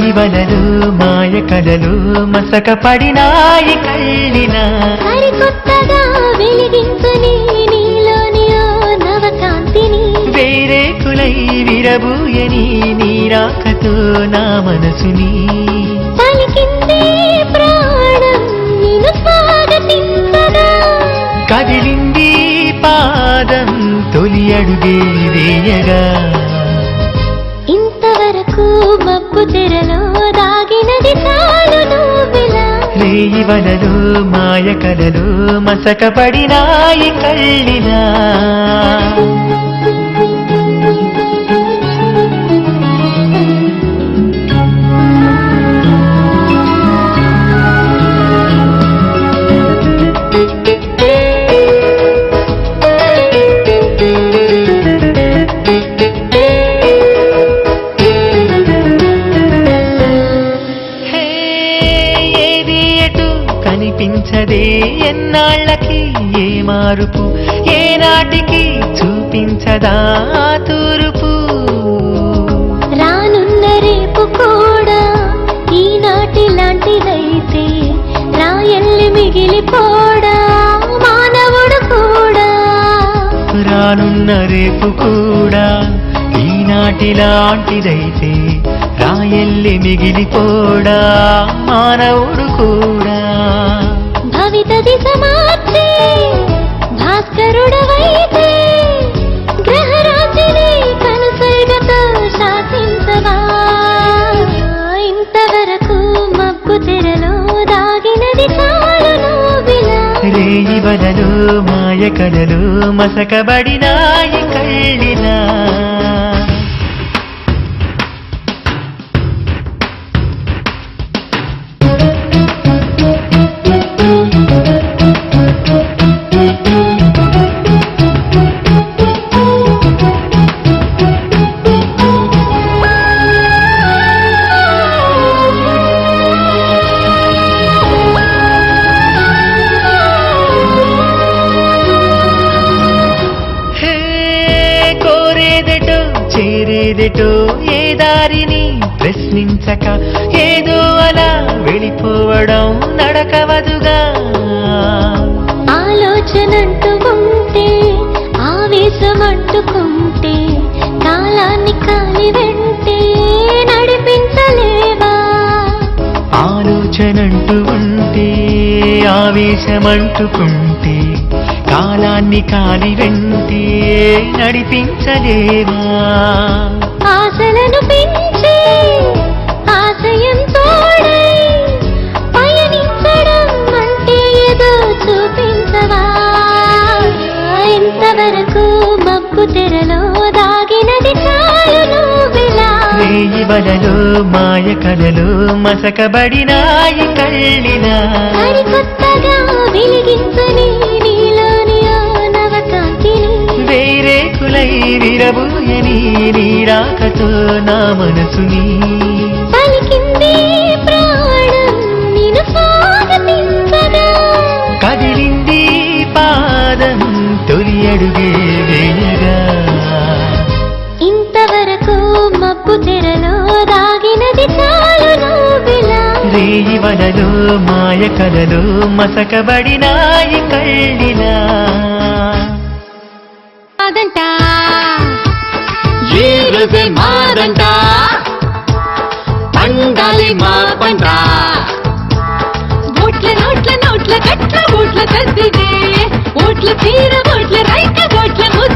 రేయి వలలు మాయ కలలు మసక పడినాయి కళ్ళిన సరికొత్తగా వెలిగించని నీలోని నవకాంతిని వేరే కులై విరబూయని నీరాకతో నా మనసుని పలికిందే ప్రాణం నిన్ను స్వాగతించగా కదిలింది పాదం తొలి అడుగే వేయగా ఇంతవరకు మబ్బు తెరలో దాగినది చాలు నువ్విలా రేయి వలలు మాయ కలలు మసక పడినాయి కళ్ళినా కనిపించదే ఎన్నాళ్ళకి ఏ మార్పు ఏనాటికి చూపించదా తూర్పు రానున్న రేపు కూడా ఈనాటి లాంటిదైతే రాయల్లి మిగిలిపోడా మానవుడు కూడా రానున్న రేపు కూడా ఈనాటి లాంటిదైతే రాయల్లి మిగిలిపోడా మానవుడు కూడా భవిత దిశ మార్చే భాస్కరుడవైతే గ్రహరాశిని కనుసైగతో శాసించవా ఇంతవరకు మబ్బు తెరలో దాగినది చాలు నువ్విలా రేయి వలలు మాయ కలలు మసకబడినాయి కళ్ళినా చేరేదెటో ఏ దారిని ప్రశ్నించక ఏదో అలా వెళ్ళిపోవడం నడకవదుగా ఆలోచనంటూ ఉంటే ఆవేశమంటుకుంటే కాలాన్ని కాలి వెంటే నడిపించలేవా ఆలోచనంటూ ఉంటే ఆవేశమంటుకుంటే కాలాన్ని కాలి వెంటే నడిపించలేవా ఆశలను పెంచి ఆశయం తోడై పయనించడం అంటే ఏదో చూపించవా ఇంతవరకు మబ్బు తెరలో దాగినది చాలు నువ్విలా రేయి వలలు మాయ కలలు మసకబడినాయి కళ్ళినా సరికొత్తగా వెలిగించని నీలోని నవకాంతిని వేరే కులై విరబూయని నీరాకతో నా మనసుని పలికింది ప్రాణం నిన్ను స్వాగతించగా కదిలింది పాదం తొలి అడుగే వేయగా ఇంతవరకు మబ్బు తెరలో దాగినది చాలు నువ్విలా రేయి వలలు మాయ కలలు మసకబడినాయి కళ్ళినా అదంట ఈ రోజే మాదంట పండాలి మా పంట ఓట్ల నోట్ల నోట్ల కట్ల ఓట్ల కద్దిదే ఓట్ల తీర ఓట్ల రైత ఓట్ల